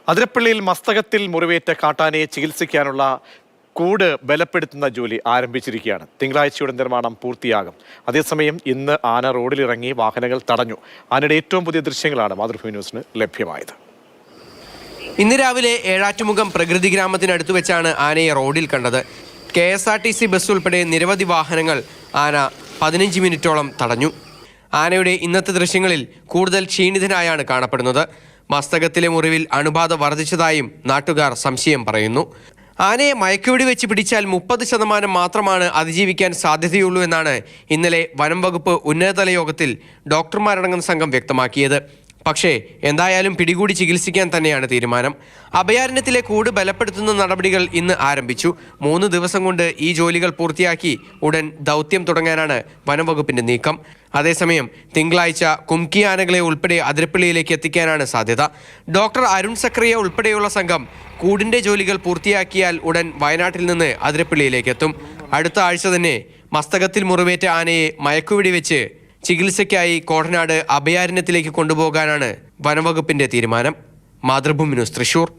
അതിരപ്പള്ളിയിൽ മസ്തകത്തിൽ മുറിവേറ്റ കാട്ടാനയെ ചികിത്സിക്കാനുള്ള കൂട് ബലപ്പെടുത്തുന്ന ജോലി ആരംഭിച്ചിരിക്കുകയാണ്. തിങ്കളാഴ്ചയുടെ നിർമ്മാണം പൂർത്തിയാകും. അതേസമയം ഇന്ന് ആന റോഡിലിറങ്ങി വാഹനങ്ങൾ തടഞ്ഞു. ആനയുടെ ഏറ്റവും പുതിയ ദൃശ്യങ്ങളാണ് മാതൃഭൂമി ന്യൂസിന് ലഭ്യമായത്. ഇന്ന് രാവിലെ ഏഴാറ്റുമുഖം പ്രകൃതി ഗ്രാമത്തിനടുത്ത് വെച്ചാണ് ആനയെ റോഡിൽ കണ്ടത്. KSRTC ബസ് ഉൾപ്പെടെ നിരവധി വാഹനങ്ങൾ ആന 15 മിനിറ്റോളം തടഞ്ഞു. ആനയുടെ ഇന്നത്തെ ദൃശ്യങ്ങളിൽ കൂടുതൽ ക്ഷീണിതനായാണ് കാണപ്പെടുന്നത്. മസ്തകത്തിലെ മുറിവിൽ അണുബാധ വർദ്ധിച്ചതായും നാട്ടുകാർ സംശയം പറയുന്നു. ആനയെ മയക്കുവെടി വെച്ച് പിടിച്ചാൽ 30% മാത്രമാണ് അതിജീവിക്കാൻ സാധ്യതയുള്ളൂ എന്നാണ് ഇന്നലെ വനം വകുപ്പ് ഉന്നതതല യോഗത്തിൽ ഡോക്ടർമാരടങ്ങുന്ന സംഘം വ്യക്തമാക്കിയത്. പക്ഷേ എന്തായാലും പിടികൂടി ചികിത്സിക്കാൻ തന്നെയാണ് തീരുമാനം. അഭയാരണ്യത്തിലെ കൂട് ബലപ്പെടുത്തുന്ന നടപടികൾ ഇന്ന് ആരംഭിച്ചു. 3 ദിവസം കൊണ്ട് ഈ ജോലികൾ പൂർത്തിയാക്കി ഉടൻ ദൗത്യം തുടങ്ങാനാണ് വനംവകുപ്പിന്റെ നീക്കം. അതേസമയം തിങ്കളാഴ്ച കുംകി ആനകളെ ഉൾപ്പെടെ അതിരപ്പള്ളിയിലേക്ക് എത്തിക്കാനാണ് സാധ്യത. ഡോക്ടർ അരുൺ സക്രിയ ഉൾപ്പെടെയുള്ള സംഘം കൂടിന്റെ ജോലികൾ പൂർത്തിയാക്കിയാൽ ഉടൻ വയനാട്ടിൽ നിന്ന് അതിരപ്പള്ളിയിലേക്ക് എത്തും. അടുത്ത ആഴ്ച തന്നെ മസ്തകത്തിൽ മുറിവേറ്റ ആനയെ മയക്കുവെടി വെച്ച് ചികിത്സയ്ക്കായി കോടനാട് അഭയാരണ്യത്തിലേക്ക് കൊണ്ടുപോകാനാണ് വനംവകുപ്പിന്റെ തീരുമാനം. മാതൃഭൂമി ന്യൂസ്, തൃശൂർ.